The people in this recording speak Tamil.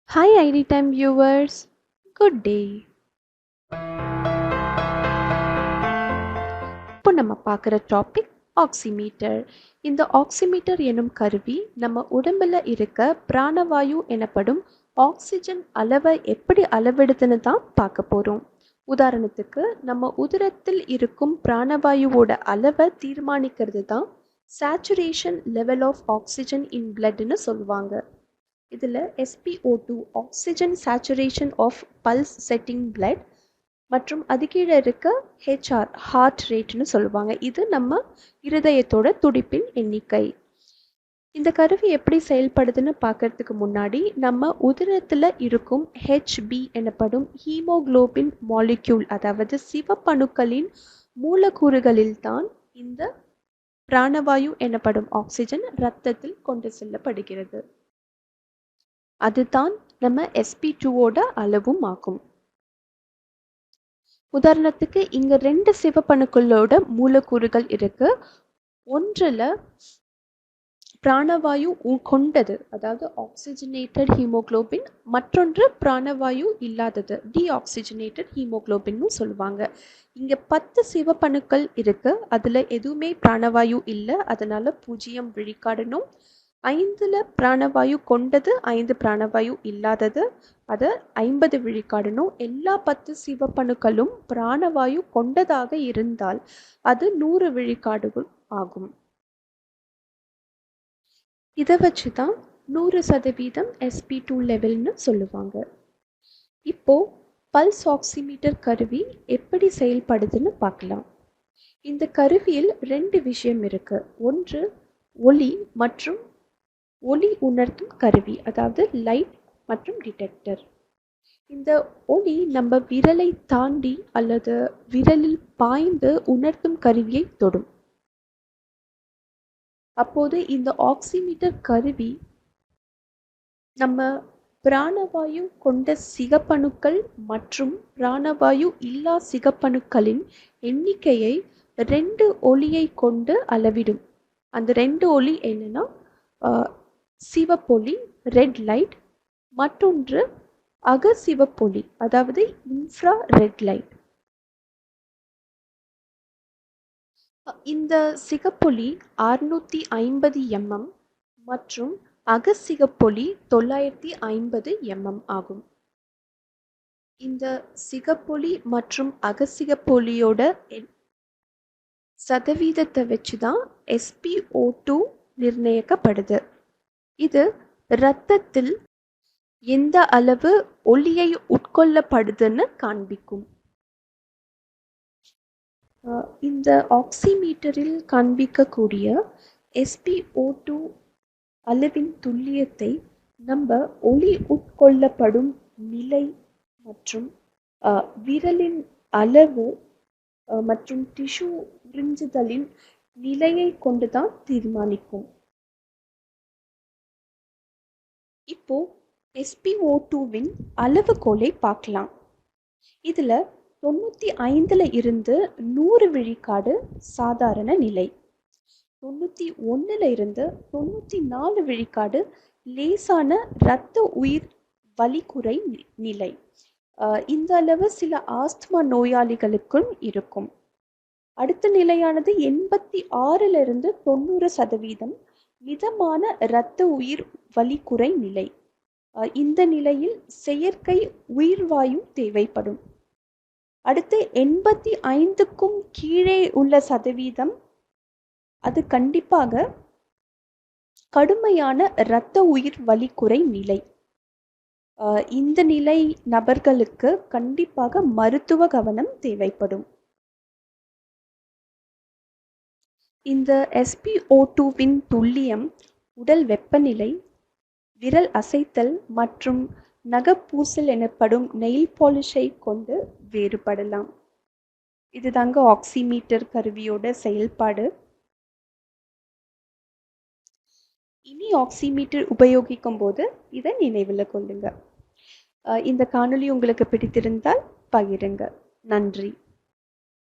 Hi ID Time viewers, good day. இப்போ நம்ம பார்க்குற டாபிக் ஆக்சிமீட்டர். இந்த ஆக்சிமீட்டர் எனும் கருவி நம்ம உடம்புல இருக்க பிராணவாயு எனப்படும் ஆக்சிஜன் அளவை எப்படி அளவெடுத்துன்னு தான் பார்க்க போகிறோம். உதாரணத்துக்கு நம்ம உதிரத்தில் இருக்கும் பிராணவாயுவோட அளவை தீர்மானிக்கிறது தான் saturation level of oxygen in பிளட்னு சொல்லுவாங்க. இதில் SpO2 oxygen saturation of pulse setting blood மற்றும் அது கீழே இருக்க HR ஹார்ட் ரேட்னு சொல்லுவாங்க. இது நம்ம இருதயத்தோட துடிப்பின் எண்ணிக்கை. இந்த கருவி எப்படி செயல்படுதுன்னு பார்க்கறதுக்கு முன்னாடி நம்ம உதிரத்தில் இருக்கும் HB எனப்படும் ஹீமோகுளோபின் மாலிக்யூல், அதாவது சிவப்பணுக்களின் மூலக்கூறுகளில் தான் இந்த பிராணவாயு எனப்படும் ஆக்சிஜன் இரத்தத்தில் கொண்டு செல்லப்படுகிறது. அதுதான் நம்ம sp2ஓட அளவும் ஆகும். உதாரணத்துக்கு இங்க 2 சிவப்பணுக்களோட மூலக்கூறுகள் இருக்கு. ஒன்றுல பிராணவாயு கொண்டது, அதாவது ஆக்சிஜனேட்டட் ஹீமோகுளோபின், மற்றொன்று பிராணவாயு இல்லாதது, டீஆக்சிஜனேட்டட் ஹீமோகுளோபின்னு சொல்லுவாங்க. இங்க 10 சிவப்பணுக்கள் இருக்கு, அதுல எதுவுமே பிராணவாயு இல்லை, அதனால 0 விழுக்காடணும். 5ல பிராணவாயு கொண்டது, 5 பிராணவாயு இல்லாதது, அது 50 விழுக்காடணும். எல்லா 10 சிவப்பணுக்களும் பிராணவாயு கொண்டதாக இருந்தால் அது 100 விழுக்காடுகள் ஆகும். இதை வச்சு தான் 100% sp2 லெவல்னு சொல்லுவாங்க. இப்போ பல்ஸ் ஆக்சிமீட்டர் கருவி எப்படி செயல்படுதுன்னு பார்க்கலாம். இந்த கருவியில் 2 விஷயம் இருக்கு. ஒன்று ஒளி மற்றும் ஒளி உணர்த்தும் கருவி, அதாவது லைட் மற்றும் டிடெக்டர். இந்த ஒளி நம்ம விரலை தாண்டி அல்லது விரலில் பாய்ந்து உணர்த்தும் கருவியை தொடும். அப்போது இந்த ஆக்சிமீட்டர் கருவி நம்ம பிராணவாயு கொண்ட சிகப்பணுக்கள் மற்றும் பிராணவாயு இல்லா சிகப்பணுக்களின் எண்ணிக்கையை 2 ஒளியை கொண்டு அளவிடும். அந்த 2 ஒளி என்னன்னா சிவப்பொலி ரெட் லைட், மற்றொன்று அகசிவப்பொலி, அதாவது இன்ஃப்ரா ரெட் லைட். இந்த சிகப்பொலி 650 mm மற்றும் அகசிகப்பொலி 950 mm ஆகும். இந்த சிகப்பொலி மற்றும் அகசிகப்பொலியோட சதவீதத்தை வச்சுதான் SpO2 நிர்ணயிக்கப்படுது. இது இரத்தத்தில் எந்த அளவு ஒளியை உட்கொள்ளப்படுதுன்னு காண்பிக்கும். இந்த ஆக்சிமீட்டரில் காண்பிக்கக்கூடிய SpO2 அளவின் துல்லியத்தை நம்ம ஒளி உட்கொள்ளப்படும் நிலை மற்றும் விரலின் அளவு மற்றும் டிஷ்யூ உறிஞ்சுதலின் நிலையை கொண்டுதான் தீர்மானிக்கும். இப்போ SpO2வின் அளவுகோலை பார்க்கலாம். இதுல 95ல இருந்து 100 விழுக்காடு சாதாரண நிலை, 91ல இருந்து 94 விழுக்காடு லேசான இரத்த உயிர் வலிக்குறை நிலை. இந்த அளவு சில ஆஸ்துமா நோயாளிகளுக்கும் இருக்கும். அடுத்த நிலையானது 86ல இருந்து 90% மிதமான இரத்த உயிர் வலிக்குறை நிலை. இந்த நிலையில் செயற்கை உயிர்வாயு தேவைப்படும். அடுத்து 85க்கும் கீழே உள்ள சதவீதம் அது கண்டிப்பாக கடுமையான இரத்த உயிர் வலிக்குறை நிலை. இந்த நிலை நபர்களுக்கு கண்டிப்பாக மருத்துவ கவனம் தேவைப்படும். இந்த SpO2வின் துல்லியம் உடல் வெப்பநிலை, விரல் அசைத்தல் மற்றும் நகப்பூசல் எனப்படும் நெயில் பாலிஷை கொண்டு வேறுபடலாம். இதுதாங்க ஆக்சிமீட்டர் கருவியோட செயல்பாடு. இனி ஆக்சிமீட்டர் உபயோகிக்கும் போது இதை நினைவில் கொள்ளுங்க. இந்த காணொளி உங்களுக்கு பிடித்திருந்தால் பகிருங்க. நன்றி.